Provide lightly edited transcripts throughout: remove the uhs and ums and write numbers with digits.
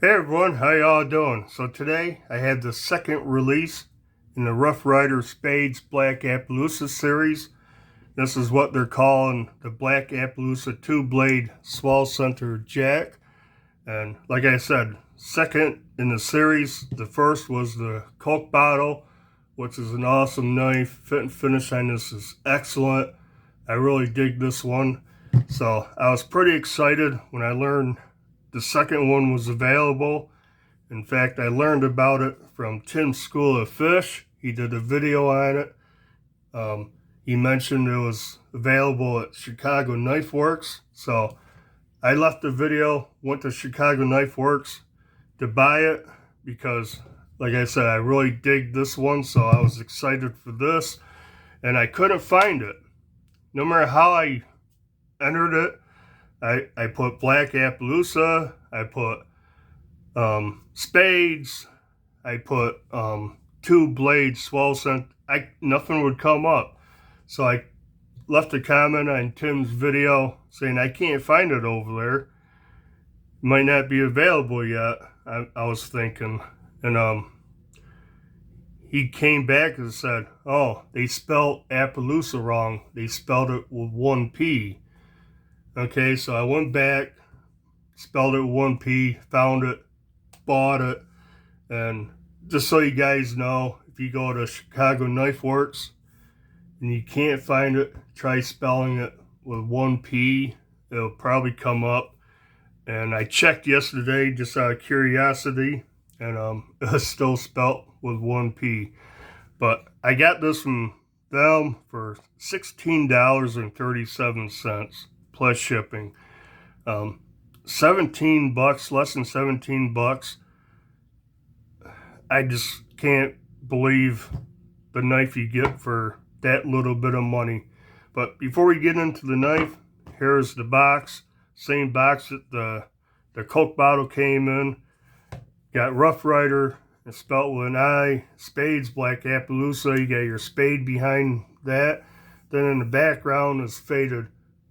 Hey everyone, how y'all doing? So today I have the second release in the Rough Ryder Spades Black Appaloosa series. This is what they're calling the Black Appaloosa 2 Blade Swell Center Jack. And like I said, second in the series. The first was the Coke bottle, which is an awesome knife. Fit and finish on this is excellent. I really dig this one. So I was pretty excited when I learned the second one was available. In fact, I learned about it from Tim's School of Fish. He did a video on it. He mentioned it was available at Chicago Knife Works. So I left the video, went to Chicago Knife Works to buy it because, like I said, I really dig this one. So I was excited for this and I couldn't find it. No matter how I entered it, I put Black Appaloosa, I put Spades, I put 2 Blade Swell Center, nothing would come up. So I left a comment on Tim's video saying I can't find it over there. It might not be available yet, I was thinking. And he came back and said, oh, they spelled Appaloosa wrong. They spelled it with 1 P. Okay, so I went back, spelled it with 1 P, found it, bought it, and just so you guys know, if you go to Chicago Knife Works and you can't find it, try spelling it with 1 P. It'll probably come up. And I checked yesterday just out of curiosity, and it was still spelled with 1 P. But I got this from them for $16.37. Plus shipping. 17 bucks, less than 17 bucks. I just can't believe the knife you get for that little bit of money. But before we get into the knife, here's the box. Same box that the Coke bottle came in. Got Rough Ryder, it's spelled with an I. Spades, Black Appaloosa. You got your spade behind that. Then in the background is faded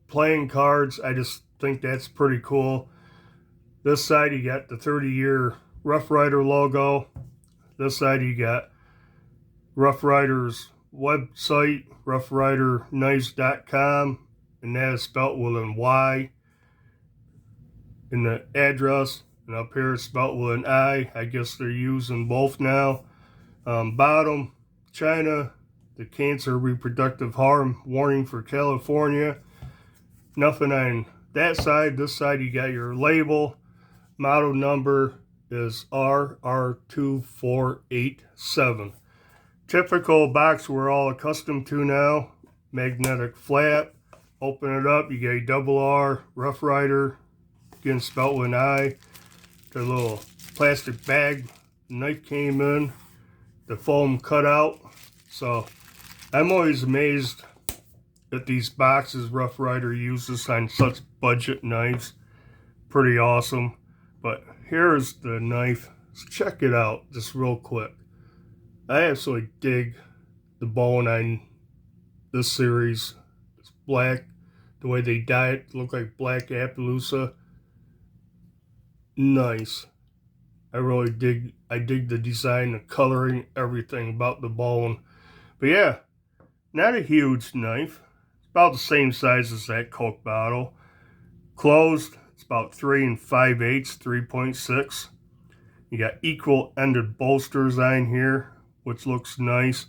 playing cards. I just think that's pretty cool. This side you got the 30-year Rough Ryder logo. This side you got Rough Ryder's website, roughryderknives.com, and that is spelt with an Y in the address. And up here it's spelt with an I. I guess they're using both now. Bottom, China, the cancer reproductive harm warning for California. Nothing on that side. This side you got your label. Model number is RR2487. Typical box we're all accustomed to now. Magnetic flap. Open it up. You get a double R. Rough Ryder. Again spelled with an I. The little plastic bag the knife came in. The foam cutout. So I'm always amazed that these boxes Rough Ryder uses on such budget knives. Pretty awesome. But here's the knife. Let's check it out just real quick. I absolutely dig the bone on this series. It's black. The way they dye it look like Black Appaloosa. Nice. I really dig the design, the coloring, everything about the bone. But yeah, not a huge knife. About the same size as that Coke bottle. Closed, it's about 3 5/8, 3.6. You got equal ended bolsters on here, which looks nice.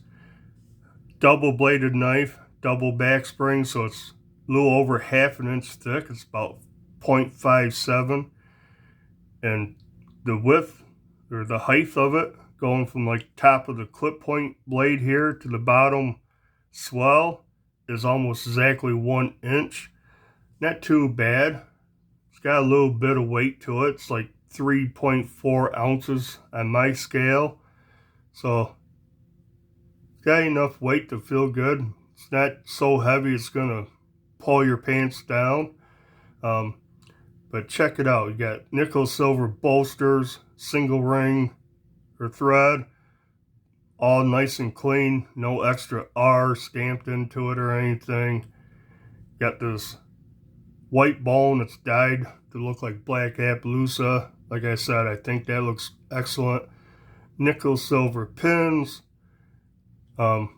Double bladed knife, double back spring, so it's a little over 1/2 inch thick. It's about 0.57. And the width, or the height of it, going from like top of the clip point blade here to the bottom swell, is almost exactly 1 inch. Not too bad. It's got a little bit of weight to it. It's like 3.4 ounces on my scale. So it's got enough weight to feel good. It's not so heavy it's gonna pull your pants down. But check it out. You got nickel silver bolsters, single ring or thread. All nice and clean, no extra R stamped into it or anything. Got this white bone that's dyed to look like Black Appaloosa. Like I said, I think that looks excellent. Nickel silver pins. On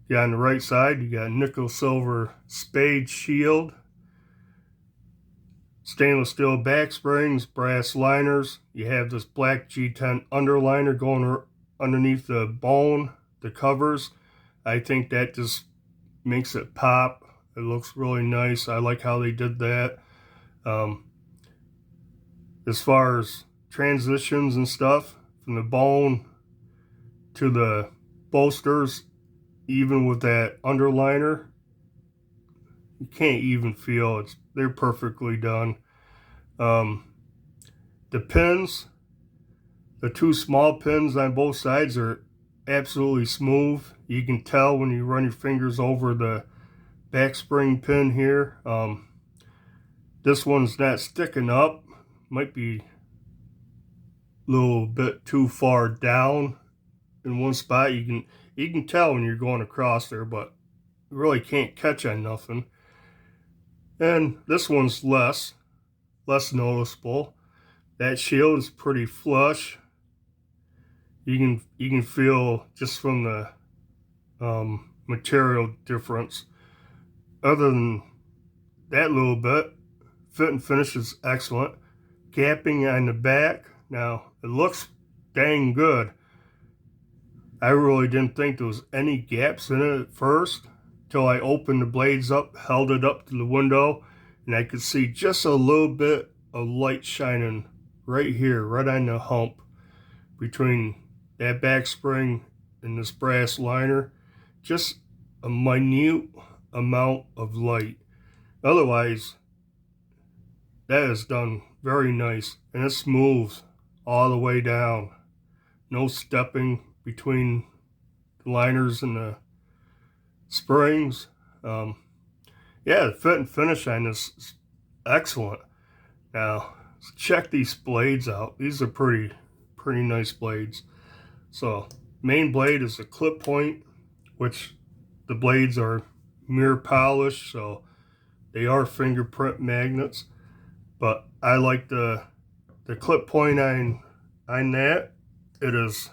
the right side, you got nickel silver spade shield. Stainless steel back springs, brass liners. You have this black G10 underliner going underneath the bone, the covers. I think that just makes it pop. It looks really nice. I like how they did that. As far as transitions and stuff, from the bone to the bolsters, even with that underliner, you can't even feel it. They're perfectly done. The pins, the two small pins on both sides are absolutely smooth. You can tell when you run your fingers over the back spring pin here. This one's not sticking up. Might be a little bit too far down in one spot. You can tell when you're going across there, but you really can't catch on nothing. And this one's less noticeable. That shield is pretty flush. You can feel just from the material difference. Other than that little bit, fit and finish is excellent. Gapping on the back, now it looks dang good. I really didn't think there was any gaps in it at first until I opened the blades up, held it up to the window, and I could see just a little bit of light shining right here, right on the hump between that back spring and this brass liner. Just a minute amount of light. Otherwise, that is done very nice, and it's smooth all the way down. No stepping between the liners and the springs. Yeah, the fit and finish on this is excellent. Now, let's check these blades out. These are pretty nice blades. So, main blade is a clip point, which the blades are mirror polished, so they are fingerprint magnets. But I like the clip point on that. It is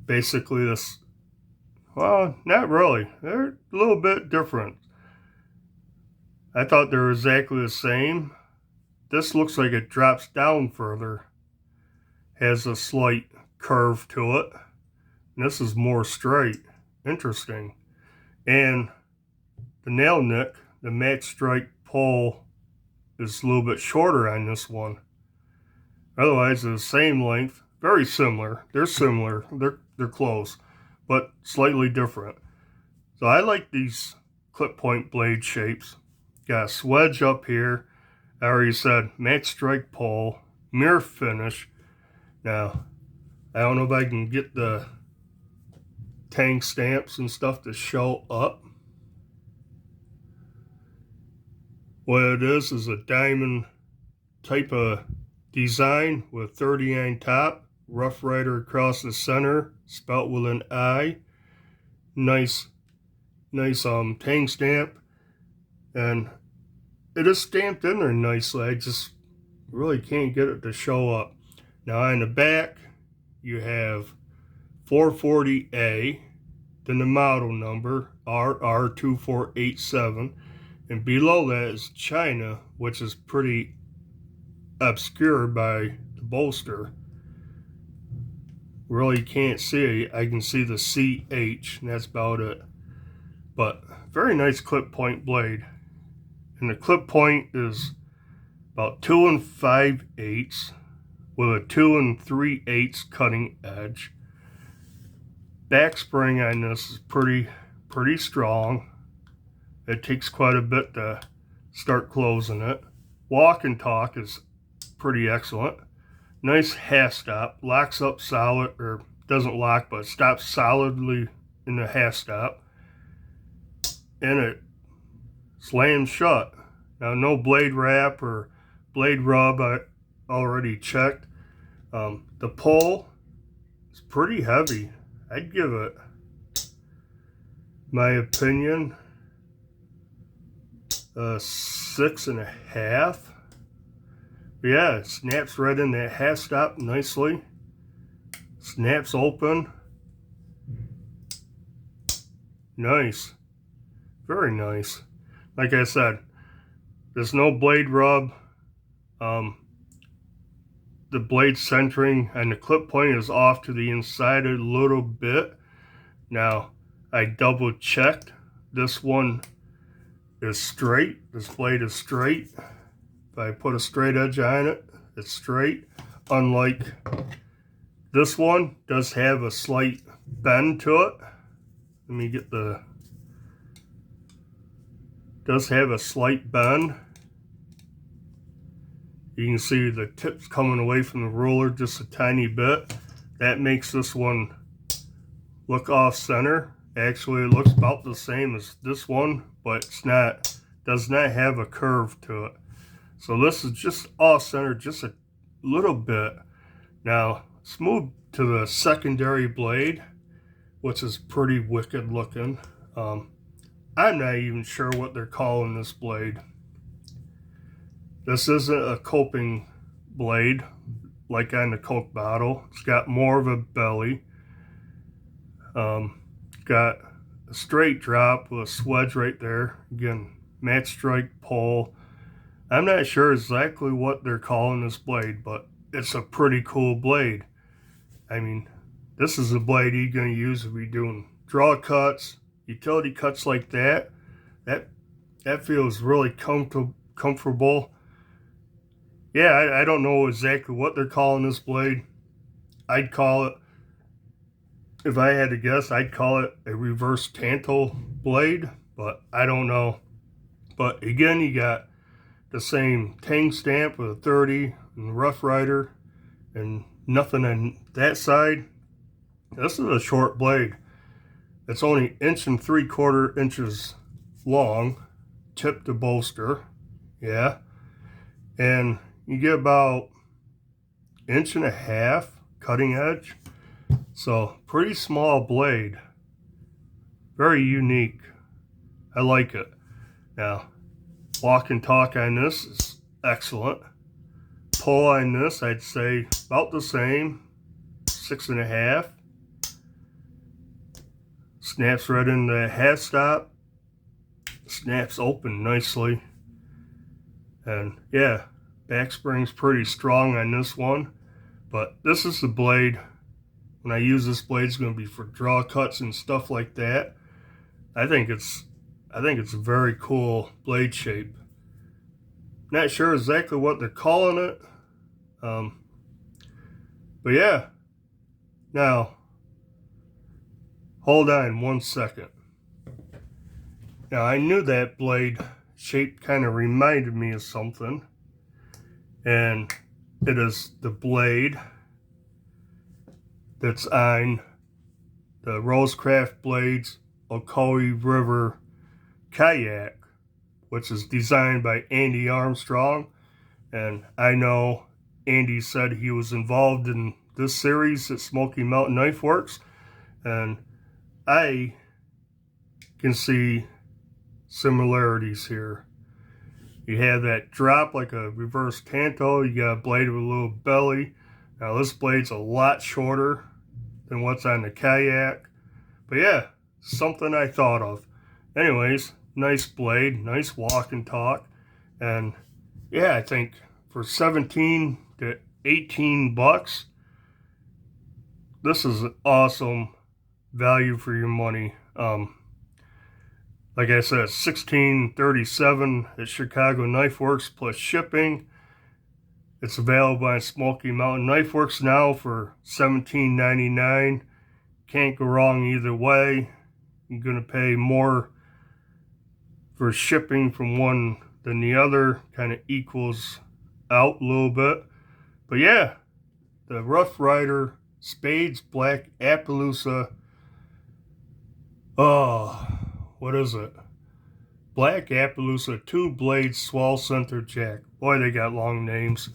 basically this, well, not really. They're a little bit different. I thought they were exactly the same. This looks like it drops down further. Has a slight curve to it. And this is more straight. Interesting. And the nail nick, the match strike pole, is a little bit shorter on this one. Otherwise, they're the same length. Very similar. They're similar. They're close, but slightly different. So I like these clip point blade shapes. Got a swedge up here. I already said match strike pole, mirror finish. Now, I don't know if I can get the tang stamps and stuff to show up. What it is a diamond type of design with 30 on top, Rough Ryder across the center, spelt with an I. Nice tang stamp, and it is stamped in there nicely. I just really can't get it to show up. Now on the back, you have 440A, then the model number, RR2487, and below that is China, which is pretty obscured by the bolster. Really can't see it. I can see the CH, and that's about it. But very nice clip point blade. And the clip point is about 2 5/8 with a 2 3/8 cutting edge. Back spring on this is pretty strong. It takes quite a bit to start closing it. Walk and talk is pretty excellent. Nice half stop. Locks up solid, or doesn't lock, but stops solidly in the half stop. And it slams shut. Now, no blade wrap or blade rub, I already checked. The pole is pretty heavy. I'd give it, my opinion, 6.5, But yeah, it snaps right in that half stop nicely. Snaps open. Nice. Very nice. Like I said, there's no blade rub. The blade centering and the clip point is off to the inside a little bit. Now, I double checked. This one is straight. This blade is straight. If I put a straight edge on it, it's straight. Unlike this one, does have a slight bend to it. Let me get the... Does have a slight bend. You can see the tips coming away from the ruler just a tiny bit. That makes this one look off center. Actually, it looks about the same as this one, but it's not, does not have a curve to it. So this is just off center just a little bit. Now, let's move to the secondary blade, which is pretty wicked looking. I'm not even sure what they're calling this blade. This isn't a coping blade like on the Coke bottle. It's got more of a belly. Got a straight drop with a swedge right there. Again, match strike pole. I'm not sure exactly what they're calling this blade, but it's a pretty cool blade. I mean, this is a blade you're going to use if you're doing draw cuts, utility cuts like that. That feels really comfortable. Yeah, I don't know exactly what they're calling this blade. I'd call it, if I had to guess, I'd call it a reverse tanto blade, but I don't know. But again, you got the same tang stamp with a 30 and Rough Ryder and nothing on that side. This is a short blade. It's only 1 3/4 inches long, tip to bolster, yeah. And you get about 1.5 inch cutting edge. So pretty small blade. Very unique. I like it. Now, walk and talk on this is excellent. Pull on this, I'd say about the same, 6.5. Snaps right in the half stop. Snaps open nicely. And yeah, back spring's pretty strong on this one. But this is the blade. When I use this blade, it's going to be for draw cuts and stuff like that. I think it's a very cool blade shape. Not sure exactly what they're calling it. But yeah. Now, hold on 1 second. Now, I knew that blade shape kind of reminded me of something. And it is the blade that's on the Rosecraft Blades Ocoee River kayak, which is designed by Andy Armstrong. And I know Andy said he was involved in this series at Smoky Mountain Knife Works, and I can see similarities here. You have that drop like a reverse tanto. You got a blade with a little belly. Now this blade's a lot shorter than what's on the kayak. But yeah, something I thought of. Anyways, nice blade, nice walk and talk. And yeah, I think for 17 to 18 bucks, this is an awesome value for your money. Like I said, $16.37 at Chicago Knife Works plus shipping. It's available on Smoky Mountain Knife Works now for $17.99. Can't go wrong either way. You're going to pay more for shipping from one than the other. Kind of equals out a little bit. But yeah, the Rough Ryder Spades Black Appaloosa. Oh, what is it? Black Appaloosa 2 Blade Swell Center Jack. Boy, they got long names.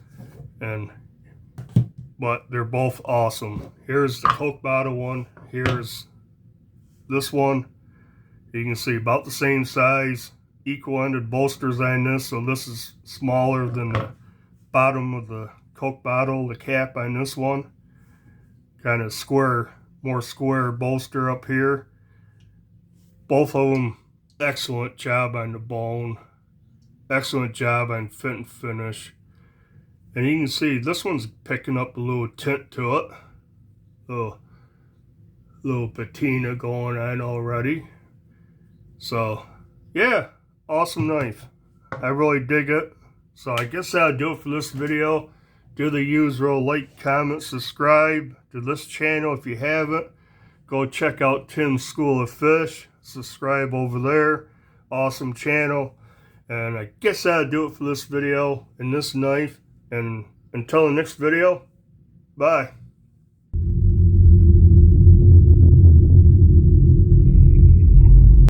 But they're both awesome. Here's the Coke bottle one. Here's this one. You can see about the same size. Equal-ended bolsters on this. So this is smaller than the bottom of the Coke bottle, the cap on this one. Kind of square, more square bolster up here. Both of them, excellent job on the bone. Excellent job on fit and finish. And you can see this one's picking up a little tint to it. Little patina going on already. So, yeah, awesome knife. I really dig it. So I guess that'll do it for this video. Do the usual, like, comment, subscribe to this channel if you haven't. Go check out Tim's School of Fish. Subscribe over there. Awesome channel. And I guess that'll do it for this video and this knife. And until the next video, bye.